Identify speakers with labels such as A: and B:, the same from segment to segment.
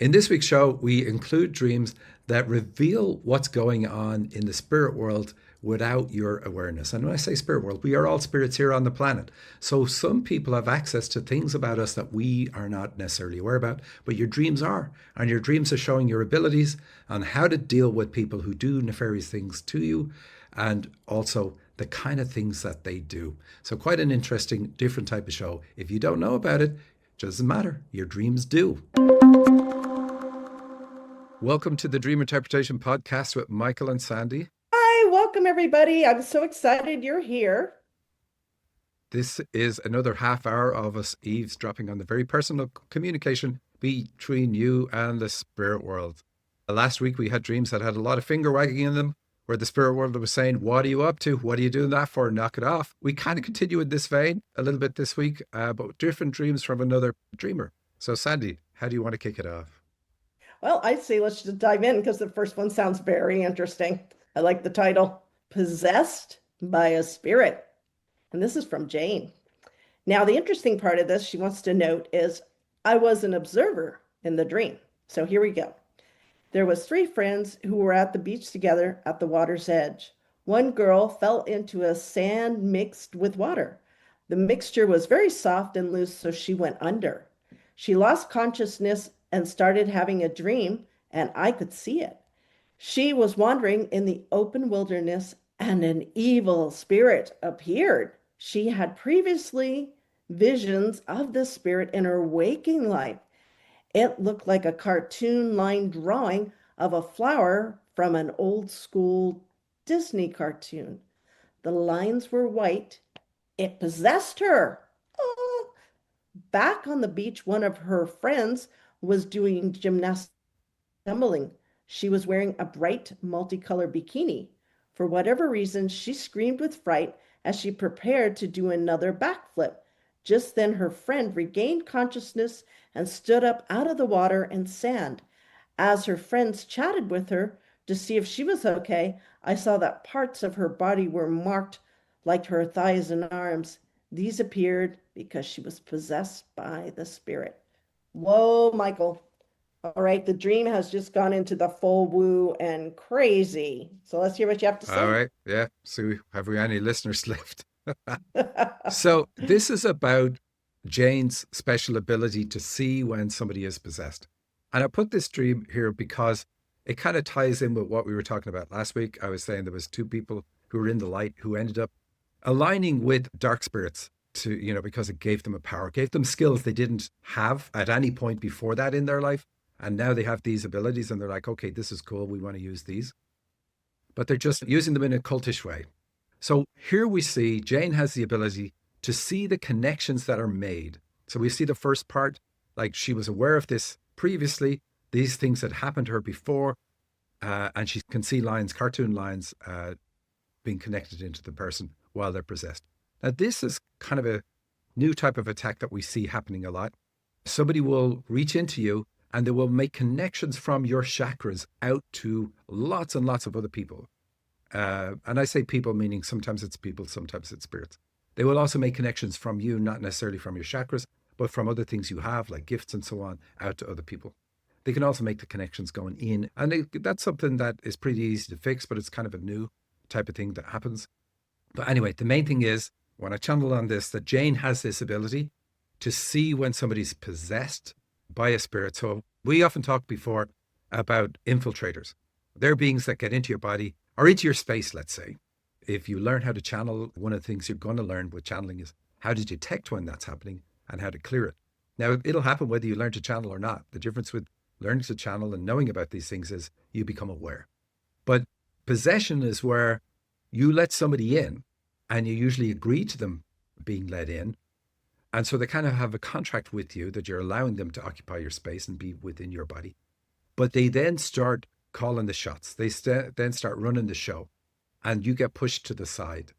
A: In this week's show, we include dreams that reveal what's going on in the spirit world without your awareness. And when I say spirit world, we are all spirits here on the planet. So some people have access to things about us that we are not necessarily aware about, but your dreams are. And your dreams are showing your abilities on how to deal with people who do nefarious things to you, and also the kind of things that they do. So quite an interesting, different type of show. If you don't know about it, it doesn't matter. Your dreams do. Welcome to the Dream Interpretation Podcast with Michael and Sandy.
B: Hi, welcome everybody. I'm so excited you're here.
A: This is another half hour of us eavesdropping on the very personal communication between you and the spirit world. Last week we had dreams that had a lot of finger wagging in them, where the spirit world was saying, what are you up to? What are you doing that for? Knock it off. We kind of continue in this vein a little bit this week, but different dreams from another dreamer. So Sandy, how do you want to kick it off?
B: Well, I'd say let's just dive in because the first one sounds very interesting. I like the title, Possessed by a Spirit. And this is from Jane. Now, the interesting part of this she wants to note is I was an observer in the dream. So here we go. There was three friends who were at the beach together at the water's edge. One girl fell into a sand mixed with water. The mixture was very soft and loose, so she went under. She lost consciousness and started having a dream, and I could see it. She was wandering in the open wilderness, and an evil spirit appeared. She had previously visions of the spirit in her waking life. It looked like a cartoon-line drawing of a flower from an old-school Disney cartoon. The lines were white. It possessed her. Oh. Back on the beach, one of her friends was doing gymnastics tumbling. She was wearing a bright multicolored bikini. For whatever reason, she screamed with fright as she prepared to do another backflip. Just then her friend regained consciousness and stood up out of the water and sand. As her friends chatted with her to see if she was okay, I saw that parts of her body were marked like her thighs and arms. These appeared because she was possessed by the spirit. Whoa, Michael. All right, the dream has just gone into the full woo and crazy. So let's hear what you have to
A: All
B: say.
A: right. Yeah. So have we any listeners left? So this is about Jane's special ability to see when somebody is possessed. And I put this dream here because it kind of ties in with what we were talking about last week. I was saying there was two people who were in the light who ended up aligning with dark spirits to, because it gave them a power, gave them skills they didn't have at any point before that in their life. And now they have these abilities and they're like, okay, this is cool. We want to use these. But they're just using them in a cultish way. So here we see Jane has the ability to see the connections that are made. So we see the first part, like she was aware of this previously, these things had happened to her before, and she can see lines, cartoon lines, being connected into the person while they're possessed. Now, this is kind of a new type of attack that we see happening a lot. Somebody will reach into you and they will make connections from your chakras out to lots and lots of other people. And I say people, meaning sometimes it's people, sometimes it's spirits. They will also make connections from you, not necessarily from your chakras, but from other things you have, like gifts and so on, out to other people. They can also make the connections going in. And that's something that is pretty easy to fix, but it's kind of a new type of thing that happens. But anyway, the main thing is, when I channel on this, that Jane has this ability to see when somebody's possessed by a spirit. So we often talked before about infiltrators. They're beings that get into your body or into your space, let's say. If you learn how to channel, one of the things you're going to learn with channeling is how to detect when that's happening and how to clear it. Now, it'll happen whether you learn to channel or not. The difference with learning to channel and knowing about these things is you become aware. But possession is where you let somebody in and you usually agree to them being let in. And so they kind of have a contract with you that you're allowing them to occupy your space and be within your body. But they then start calling the shots. They then start running the show and you get pushed to the side.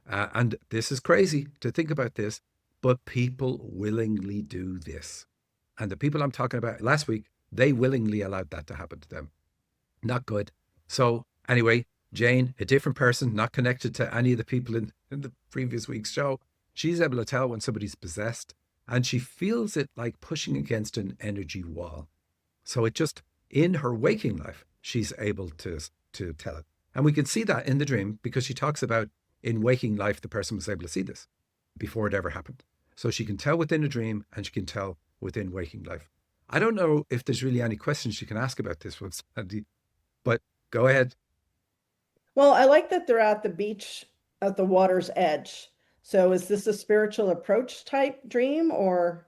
A: And this is crazy to think about this, but people willingly do this. And the people I'm talking about last week, they willingly allowed that to happen to them. Not good. So anyway, Jane, a different person, not connected to any of the people in the previous week's show, she's able to tell when somebody's possessed and she feels it like pushing against an energy wall. So it just, in her waking life, she's able to tell it. And we can see that in the dream because she talks about in waking life, the person was able to see this before it ever happened. So she can tell within a dream and she can tell within waking life. I don't know if there's really any questions you can ask about this one, Sandy, but go ahead.
B: Well, I like that they're at the beach at the water's edge. So is this a spiritual approach type dream or?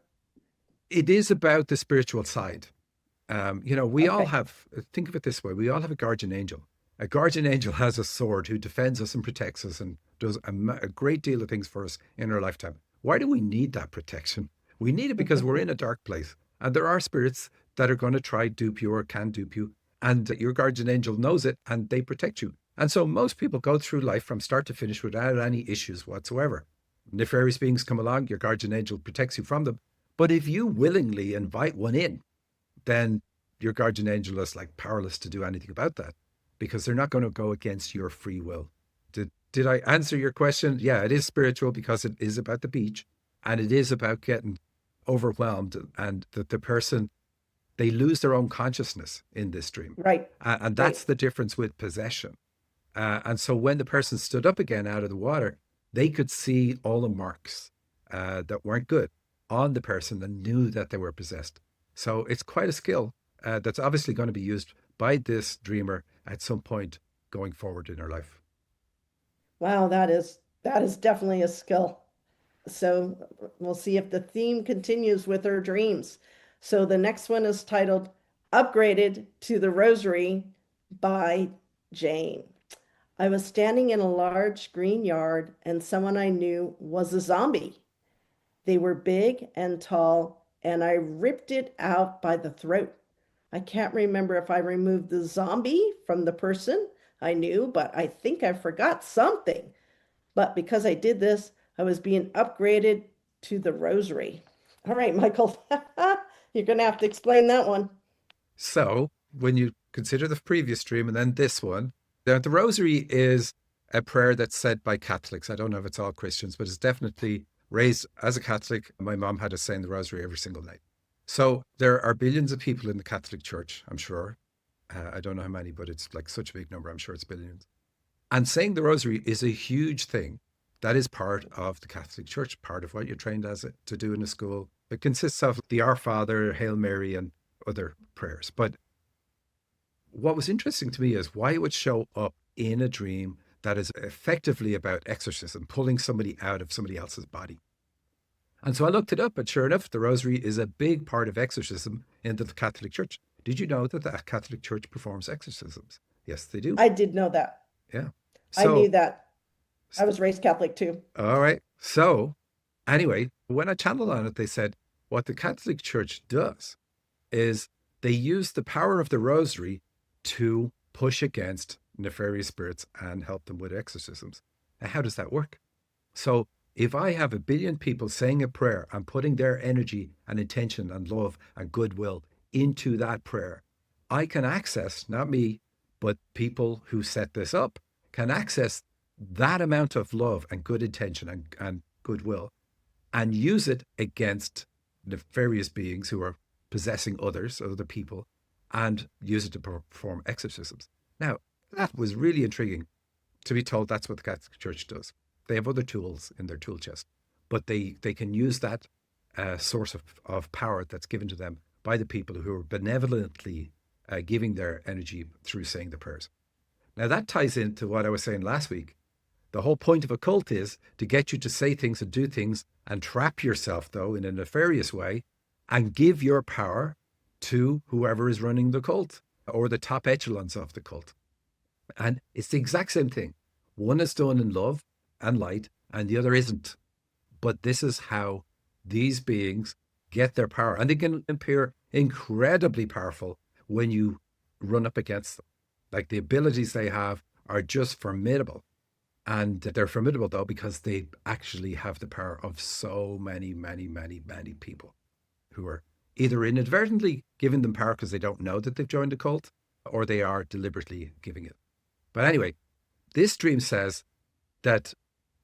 A: It is about the spiritual side. We all
B: Okay.
A: have, think of it this way, we all have a guardian angel. A guardian angel has a sword who defends us and protects us and does a great deal of things for us in our lifetime. Why do we need that protection? We need it because we're in a dark place and there are spirits that are going to try dupe you or can dupe you. And your guardian angel knows it and they protect you. And so most people go through life from start to finish without any issues whatsoever. Nefarious beings come along, your guardian angel protects you from them. But if you willingly invite one in, then your guardian angel is like powerless to do anything about that because they're not going to go against your free will. Did I answer your question? Yeah, it is spiritual because it is about the beach and it is about getting overwhelmed and that the person, they lose their own consciousness in this dream.
B: Right.
A: And
B: Right.
A: that's the difference with possession. And so when the person stood up again out of the water, they could see all the marks that weren't good on the person and knew that they were possessed. So it's quite a skill that's obviously going to be used by this dreamer at some point going forward in her life.
B: Wow, that is definitely a skill. So we'll see if the theme continues with her dreams. So the next one is titled Upgraded to the Rosary by Jane. I was standing in a large green yard and someone I knew was a zombie. They were big and tall, and I ripped it out by the throat. I can't remember if I removed the zombie from the person I knew, but I think I forgot something. But because I did this, I was being upgraded to the rosary. All right, Michael, you're going to have to explain that one.
A: So when you consider the previous dream and then this one, the rosary is a prayer that's said by Catholics. I don't know if it's all Christians, but it's definitely raised as a Catholic. My mom had us saying the rosary every single night. So there are billions of people in the Catholic Church, I'm sure. I don't know how many, but it's like such a big number. I'm sure it's billions. And saying the rosary is a huge thing. That is part of the Catholic Church, part of what you're trained to do in a school. It consists of the Our Father, Hail Mary, and other prayers. But what was interesting to me is why it would show up in a dream that is effectively about exorcism, pulling somebody out of somebody else's body. And so I looked it up, and sure enough, the rosary is a big part of exorcism in the Catholic Church. Did you know that the Catholic Church performs exorcisms? Yes, they do.
B: I did know that.
A: Yeah.
B: I knew
A: So,
B: that. I was raised Catholic too.
A: all right. So, anyway, when I channeled on it, they said what the Catholic Church does is they use the power of the rosary to push against nefarious spirits and help them with exorcisms. Now, how does that work? So, if I have a billion people saying a prayer and putting their energy and intention and love and goodwill into that prayer, I can access, not me, but people who set this up can access that amount of love and good intention and goodwill and use it against nefarious beings who are possessing others, other people, and use it to perform exorcisms. Now, that was really intriguing to be told that's what the Catholic Church does. They have other tools in their tool chest, but they can use that source of power that's given to them by the people who are benevolently giving their energy through saying the prayers. Now, that ties into what I was saying last week. The whole point of a cult is to get you to say things and do things and trap yourself, though, in a nefarious way and give your power to whoever is running the cult or the top echelons of the cult. And it's the exact same thing. One is done in love and light, and the other isn't. But this is how these beings get their power. And they can appear incredibly powerful when you run up against them. Like the abilities they have are just formidable. And they're formidable, though, because they actually have the power of so many, many, many, many people who are either inadvertently giving them power because they don't know that they've joined a cult, or they are deliberately giving it. But anyway, this dream says that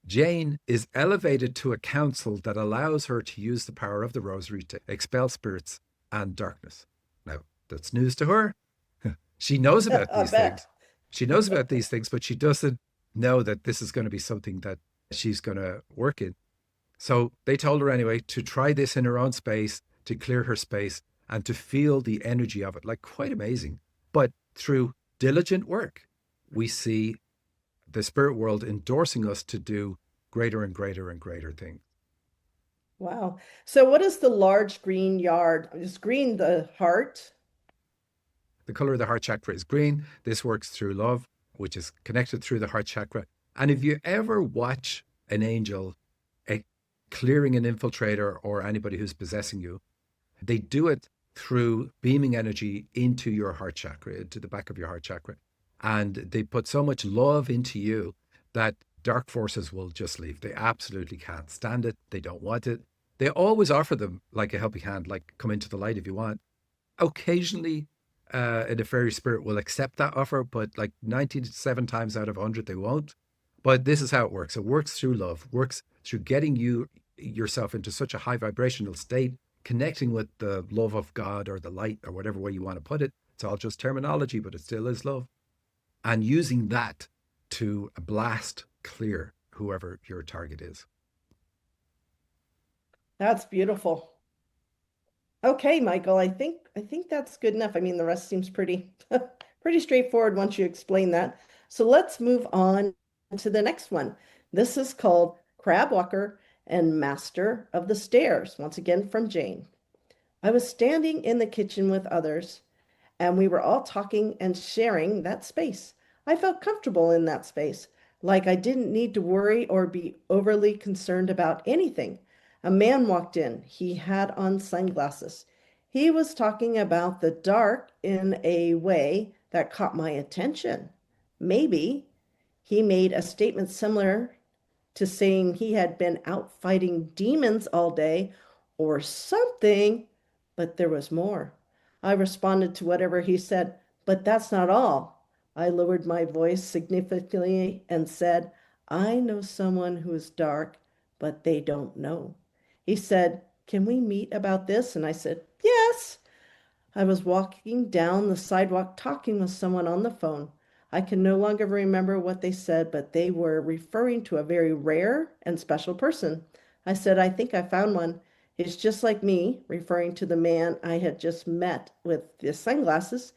A: Jane is elevated to a council that allows her to use the power of the rosary to expel spirits and darkness. Now, That's news to her. She knows about
B: I
A: these things.
B: bet.
A: She knows about these things, but she doesn't know that this is going to be something that she's going to work in. So they told her anyway to try this in her own space, to clear her space and to feel the energy of it. Like, quite amazing. But through diligent work, we see the spirit world endorsing us to do greater and greater and greater things.
B: Wow. So what is the large green yard? Is green the heart?
A: The color of the heart chakra is green. This works through love, which is connected through the heart chakra. And if you ever watch an angel clearing an infiltrator or anybody who's possessing you, they do it through beaming energy into your heart chakra, into the back of your heart chakra. And they put so much love into you that dark forces will just leave. They absolutely can't stand it. They don't want it. They always offer them like a helping hand, like come into the light if you want. Occasionally, a nefarious spirit will accept that offer, but like 97 times out of 100, they won't. But this is how it works. It works through love, works through getting yourself into such a high vibrational state, connecting with the love of God or the light or whatever way you want to put it. It's all just terminology, but it still is love. And using that to blast clear whoever your target is.
B: That's beautiful. Okay, Michael, I think that's good enough. I mean, the rest seems pretty pretty straightforward once you explain that. So let's move on to the next one. This is called Crab Walker and Master of the Stairs, once again from Jane. I was standing in the kitchen with others, and we were all talking and sharing that space. I felt comfortable in that space, like I didn't need to worry or be overly concerned about anything. A man walked in. He had on sunglasses. He was talking about the dark in a way that caught my attention. Maybe he made a statement similar to saying he had been out fighting demons all day or something, but there was more. I responded to whatever he said, but that's not all. I lowered my voice significantly and said, I know someone who is dark, but they don't know. He said, can we meet about this? And I said, yes. I was walking down the sidewalk talking with someone on the phone. I can no longer remember what they said, but they were referring to a very rare and special person. I said, I think I found one. He's just like me, referring to the man I had just met with the sunglasses.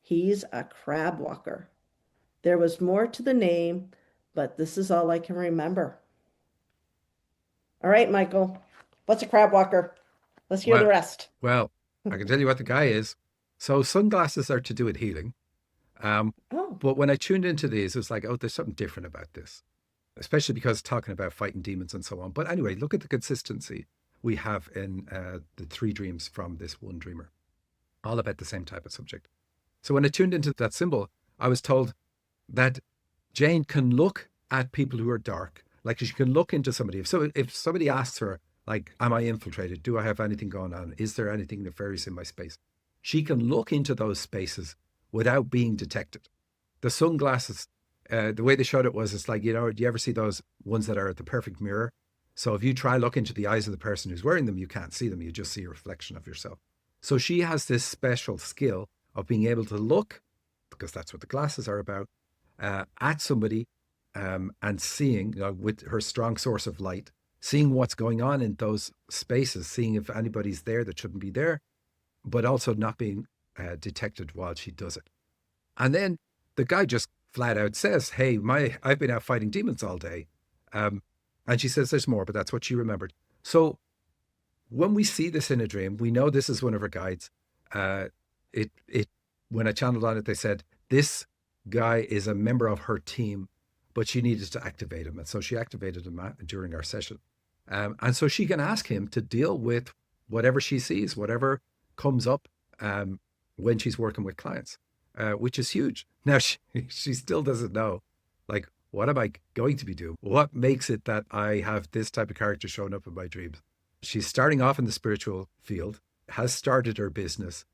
B: He's a crab walker. There was more to the name, but this is all I can remember. All right, Michael, what's a crab walker? Let's hear the
A: Well,
B: rest.
A: well, I can tell you what the guy is. So sunglasses are to do with healing. Um,
B: Oh,
A: but when I tuned into these, it was like, oh, there's something different about this, especially because talking about fighting demons and so on. But anyway, look at the consistency we have in the three dreams from this one dreamer, all about the same type of subject. So when I tuned into that symbol, I was told that Jane can look at people who are dark, like she can look into somebody. If somebody asks her, like, am I infiltrated? Do I have anything going on? Is there anything nefarious in my space? She can look into those spaces without being detected. The sunglasses, the way they showed it was, it's like, do you ever see those ones that are the perfect mirror? So if you try look into the eyes of the person who's wearing them, you can't see them. You just see a reflection of yourself. So she has this special skill of being able to look, because that's what the glasses are about, at somebody and seeing, with her strong source of light, seeing what's going on in those spaces, seeing if anybody's there that shouldn't be there, but also not being detected while she does it. And then the guy just flat out says, hey, I've been out fighting demons all day. And she says there's more, but that's what she remembered. So when we see this in a dream, we know this is one of her guides. When I channeled on it, they said, this guy is a member of her team, but she needed to activate him. And so she activated him during our session. And so she can ask him to deal with whatever she sees, whatever comes up when she's working with clients, which is huge. Now, she still doesn't know, like, what am I going to be doing? What makes it that I have this type of character showing up in my dreams? She's starting off in the spiritual field, has started her business.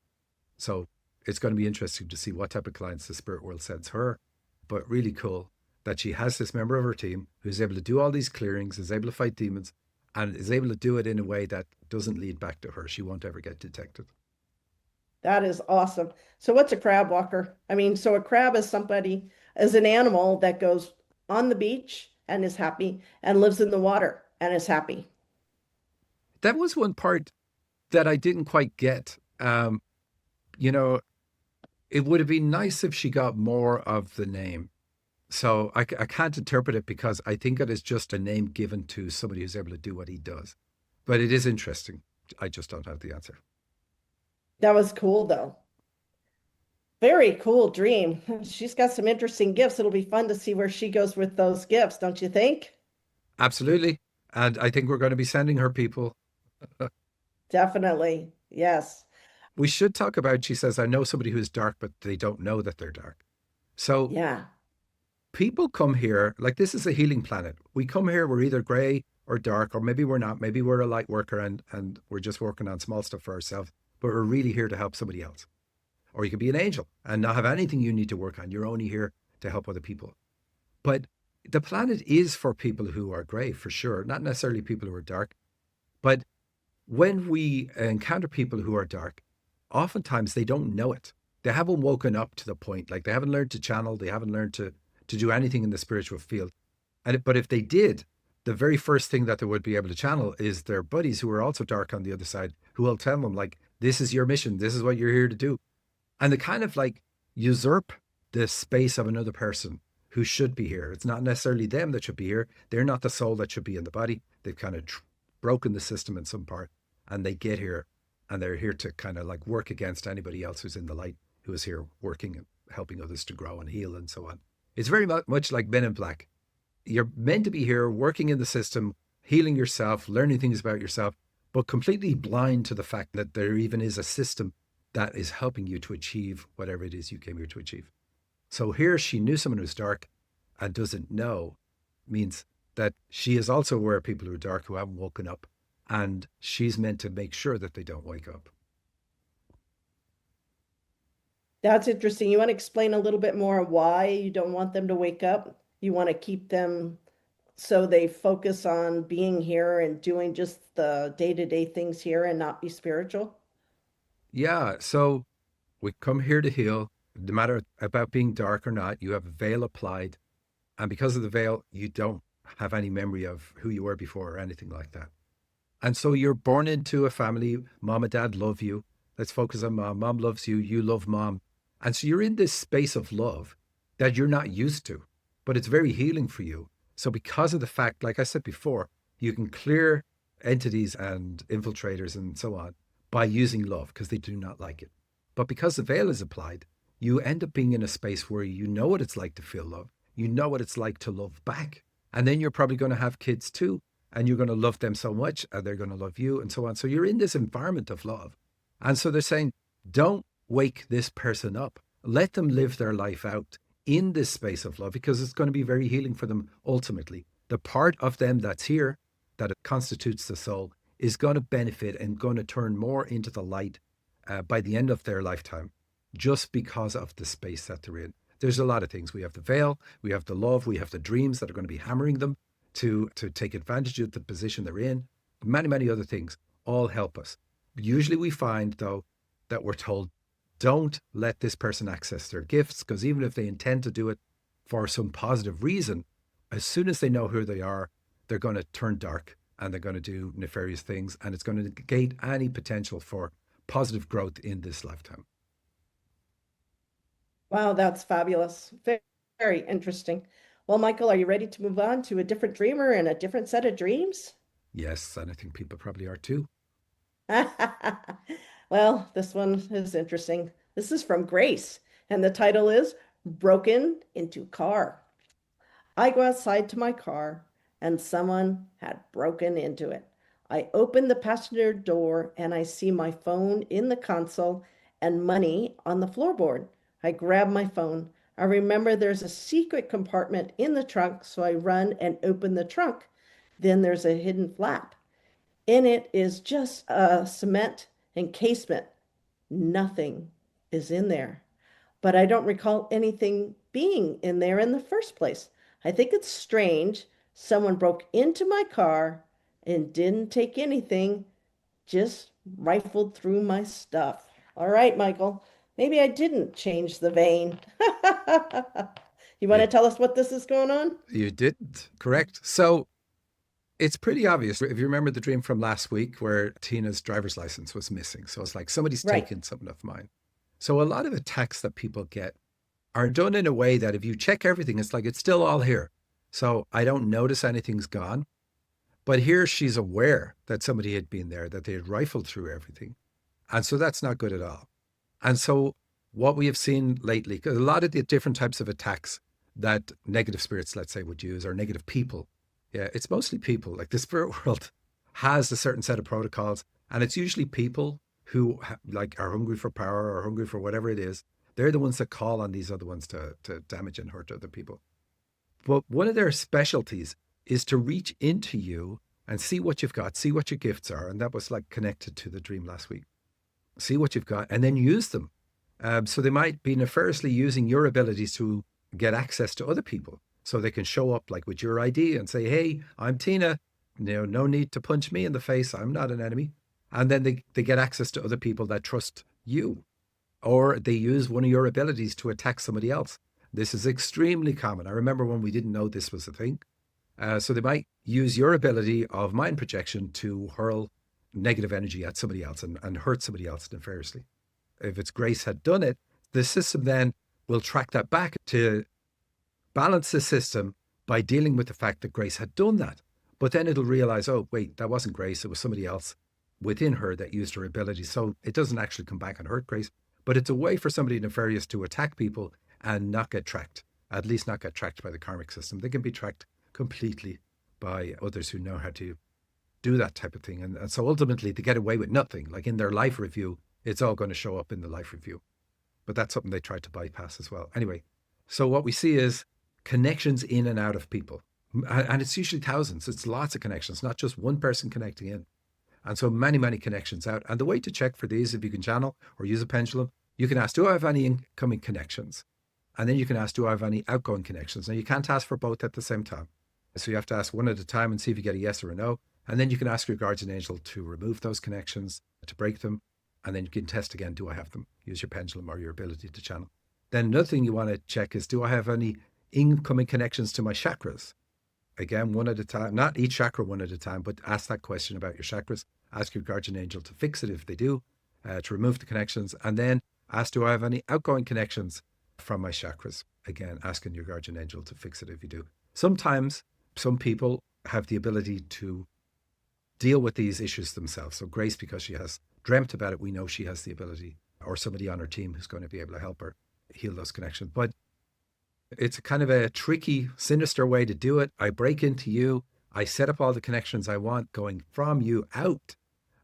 A: So it's going to be interesting to see what type of clients the spirit world sends her. But really cool that she has this member of her team who's able to do all these clearings, is able to fight demons, and is able to do it in a way that doesn't lead back to her. She won't ever get detected.
B: That is awesome. So what's a crab walker? I mean, so a crab is somebody, is an animal that goes on the beach and is happy and lives in the water and is happy.
A: That was one part that I didn't quite get. You know, it would have been nice if she got more of the name. So I can't interpret it because I think it is just a name given to somebody who's able to do what he does. But it is interesting. I just don't have the answer.
B: That was cool though. Very cool dream. She's got some interesting gifts. It'll be fun to see where she goes with those gifts, don't you think?
A: Absolutely. And I think we're going to be sending her people.
B: Definitely. Yes.
A: We should talk about, she says, I know somebody who's dark, but they don't know that they're dark. So
B: Yeah.
A: people come here, like this is a healing planet. We come here, we're either gray or dark, or maybe we're not. Maybe we're a light worker and we're just working on small stuff for ourselves, but we're really here to help somebody else. Or you could be an angel and not have anything you need to work on. You're only here to help other people. But the planet is for people who are gray, for sure, not necessarily people who are dark. But when we encounter people who are dark, oftentimes they don't know it. They haven't woken up to the point, like they haven't learned to channel, they haven't learned to do anything in the spiritual field. But if they did, the very first thing that they would be able to channel is their buddies who are also dark on the other side, who will tell them, like, this is your mission, this is what you're here to do. And they kind of like usurp the space of another person who should be here. It's not necessarily them that should be here. They're not the soul that should be in the body. They've kind of broken the system in some part and they get here and they're here to kind of like work against anybody else who's in the light, who is here working and helping others to grow and heal and so on. It's very much like Men in Black. You're meant to be here working in the system, healing yourself, learning things about yourself, but completely blind to the fact that there even is a system that is helping you to achieve whatever it is you came here to achieve. So here she knew someone who's dark and doesn't know means that she is also aware of people who are dark who haven't woken up, and she's meant to make sure that they don't wake up.
B: That's interesting. You want to explain a little bit more why you don't want them to wake up? You want to keep them so they focus on being here and doing just the day-to-day things here and not be spiritual?
A: Yeah, so we come here to heal. No matter about being dark or not, you have a veil applied. And because of the veil, you don't have any memory of who you were before or anything like that. And so you're born into a family. Mom and dad love you. Let's focus on mom. Mom loves you. You love mom. And so you're in this space of love that you're not used to, but it's very healing for you. So because of the fact, like I said before, you can clear entities and infiltrators and so on by using love because they do not like it. But because the veil is applied, you end up being in a space where you know what it's like to feel love. You know what it's like to love back. And then you're probably going to have kids too. And you're going to love them so much and they're going to love you and so on. So you're in this environment of love. And so they're saying, don't wake this person up. Let them live their life out in this space of love because it's going to be very healing for them ultimately. The part of them that's here, that it constitutes the soul, is going to benefit and going to turn more into the light by the end of their lifetime, just because of the space that they're in. There's a lot of things. We have the veil, we have the love, we have the dreams that are going to be hammering them to take advantage of the position they're in. Many, many other things all help us. Usually we find, though, that we're told, don't let this person access their gifts, because even if they intend to do it for some positive reason, as soon as they know who they are, they're going to turn dark and they're going to do nefarious things, and it's going to negate any potential for positive growth in this lifetime.
B: Wow, that's fabulous. Very, very interesting. Well, Michael, are you ready to move on to a different dreamer and a different set of dreams?
A: Yes, and I think people probably are too.
B: Well, this one is interesting. This is from Grace, and the title is Broken into Car. I go outside to my car, and someone had broken into it. I open the passenger door, and I see my phone in the console and money on the floorboard. I grab my phone. I remember there's a secret compartment in the trunk, so I run and open the trunk. Then there's a hidden flap. In it is just a cement encasement. Nothing is in there, but I don't recall anything being in there in the first place. I think it's strange. Someone broke into my car and didn't take anything, just rifled through my stuff. All right, Michael. Maybe I didn't change the vein. You want
A: You,
B: to tell us what this is going on?
A: you didn't, correct? So it's pretty obvious. If you remember the dream from last week where Tina's driver's license was missing. So it's like somebody's
B: Right.
A: taken something of mine. So a lot of attacks that people get are done in a way that if you check everything, it's like it's still all here. So I don't notice anything's gone. But here she's aware that somebody had been there, that they had rifled through everything. And so that's not good at all. And so what we have seen lately, because a lot of the different types of attacks that negative spirits, let's say, would use, or negative people, yeah, it's mostly people. Like the spirit world has a certain set of protocols, and it's usually people who like are hungry for power or hungry for whatever it is. They're the ones that call on these other ones to damage and hurt other people. But one of their specialties is to reach into you and see what you've got, see what your gifts are. And that was like connected to the dream last week. See what you've got and then use them. So they might be nefariously using your abilities to get access to other people. So they can show up like with your ID and say, hey, I'm Tina. No need to punch me in the face. I'm not an enemy. And then they get access to other people that trust you. Or they use one of your abilities to attack somebody else. This is extremely common. I remember when we didn't know this was a thing. So they might use your ability of mind projection to hurl negative energy at somebody else and hurt somebody else nefariously. If it's Grace had done it, the system then will track that back to balance the system by dealing with the fact that Grace had done that. But then it'll realize, oh, wait, that wasn't Grace. It was somebody else within her that used her ability. So it doesn't actually come back and hurt Grace. But it's a way for somebody nefarious to attack people and not get tracked, at least not get tracked by the karmic system. They can be tracked completely by others who know how to do that type of thing. And so ultimately they get away with nothing. Like in their life review, it's all going to show up in the life review. But that's something they try to bypass as well. Anyway, so what we see is connections in and out of people. And it's usually thousands. It's lots of connections, not just one person connecting in. And so many, many connections out. And the way to check for these, if you can channel or use a pendulum, you can ask, do I have any incoming connections? And then you can ask, do I have any outgoing connections? Now, you can't ask for both at the same time. So you have to ask one at a time and see if you get a yes or a no. And then you can ask your guardian angel to remove those connections, to break them. And then you can test again, do I have them? Use your pendulum or your ability to channel. Then another thing you want to check is, do I have any incoming connections to my chakras? Again, one at a time, not each chakra one at a time, but ask that question about your chakras. Ask your guardian angel to fix it if they do, to remove the connections. And then ask, do I have any outgoing connections from my chakras? Again, asking your guardian angel to fix it if you do. Sometimes some people have the ability to deal with these issues themselves. So Grace, because she has dreamt about it, we know she has the ability, or somebody on her team who's going to be able to help her heal those connections. But it's a kind of a tricky, sinister way to do it. I break into you, I set up all the connections I want going from you out,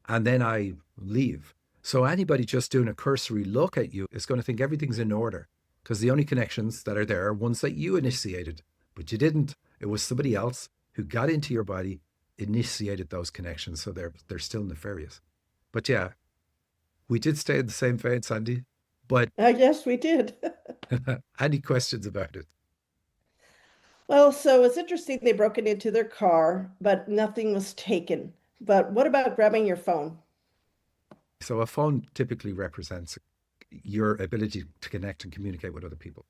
A: and then I leave. So anybody just doing a cursory look at you is going to think everything's in order, because the only connections that are there are ones that you initiated, but you didn't. It was somebody else who got into your body, initiated those connections, so they're still nefarious. But yeah, we did stay in the same vein, Sandy. But
B: Yes, we did.
A: any questions about it?
B: Well, so it's interesting they broke it into their car, but nothing was taken. But what about grabbing your phone?
A: So a phone typically represents your ability to connect and communicate with other people.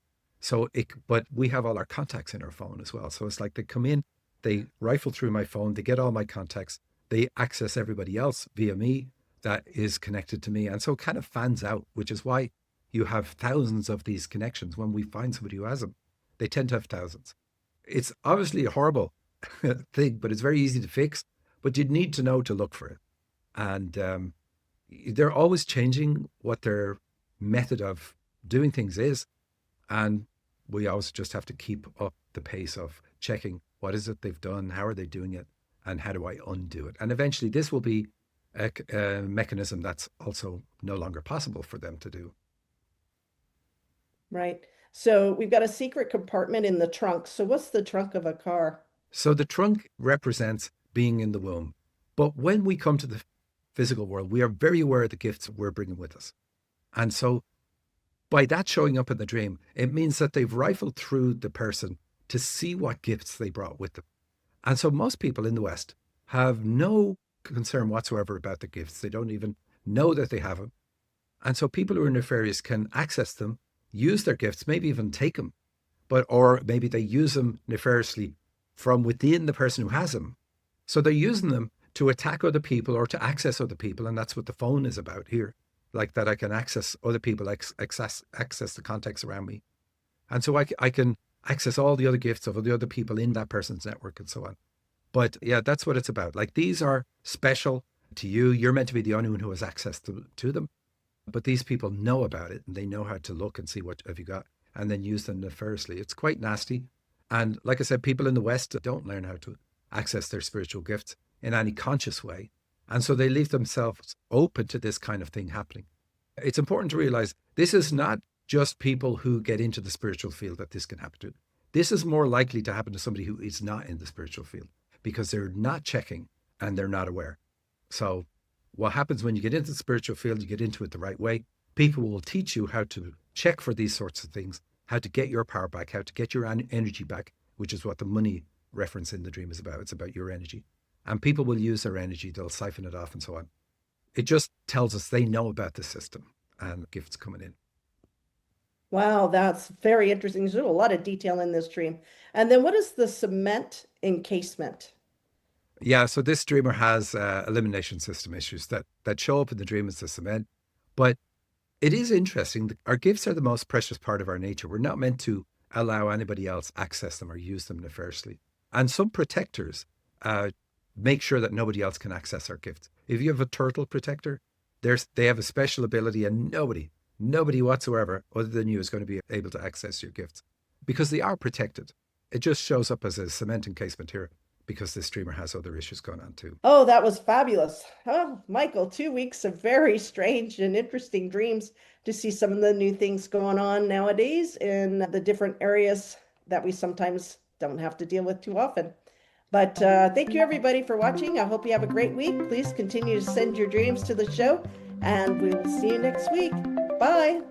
A: But we have all our contacts in our phone as well. So it's like they come in, they rifle through my phone, they get all my contacts, they access everybody else via me that is connected to me. And so it kind of fans out, which is why you have thousands of these connections. When we find somebody who has them, they tend to have thousands. It's obviously a horrible thing, but it's very easy to fix. But you'd need to know to look for it. And they're always changing what their method of doing things is. And we always just have to keep up the pace of checking what is it they've done, how are they doing it, and how do I undo it? And eventually this will be a mechanism that's also no longer possible for them to do.
B: Right. So we've got a secret compartment in the trunk. So what's the trunk of a car?
A: So the trunk represents being in the womb. But when we come to the physical world, we are very aware of the gifts we're bringing with us. And so by that showing up in the dream, it means that they've rifled through the person to see what gifts they brought with them. And so most people in the West have no concern whatsoever about the gifts. They don't even know that they have them. And so people who are nefarious can access them, use their gifts, maybe even take them, or maybe they use them nefariously from within the person who has them. So they're using them to attack other people or to access other people. And that's what the phone is about here. Like that I can access other people, access the context around me. And so I can access all the other gifts of the other people in that person's network and so on. But yeah, that's what it's about. Like these are special to you. You're meant to be the only one who has access to them. But these people know about it and they know how to look and see what have you got and then use them nefariously. It's quite nasty. And like I said, people in the West don't learn how to access their spiritual gifts in any conscious way. And so they leave themselves open to this kind of thing happening. It's important to realize this is not just people who get into the spiritual field that this can happen to. This is more likely to happen to somebody who is not in the spiritual field because they're not checking and they're not aware. So what happens when you get into the spiritual field, you get into it the right way, people will teach you how to check for these sorts of things, how to get your power back, how to get your energy back, which is what the money reference in the dream is about. It's about your energy. And people will use their energy, they'll siphon it off and so on. It just tells us they know about the system and gifts coming in.
B: Wow, that's very interesting. There's a lot of detail in this dream. And then what is the cement encasement?
A: Yeah, so this dreamer has elimination system issues that show up in the dream as the cement. But it is interesting. Our gifts are the most precious part of our nature. We're not meant to allow anybody else access them or use them nefariously. And some protectors make sure that nobody else can access our gifts. If you have a turtle protector, they have a special ability and nobody whatsoever other than you is going to be able to access your gifts because they are protected. It just shows up as a cement encasement here because this streamer has other issues going on too.
B: Oh, that was fabulous. Oh, Michael, 2 weeks of very strange and interesting dreams to see some of the new things going on nowadays in the different areas that we sometimes don't have to deal with too often. But thank you everybody for watching. I hope you have a great week. Please continue to send your dreams to the show and we will see you next week. Bye.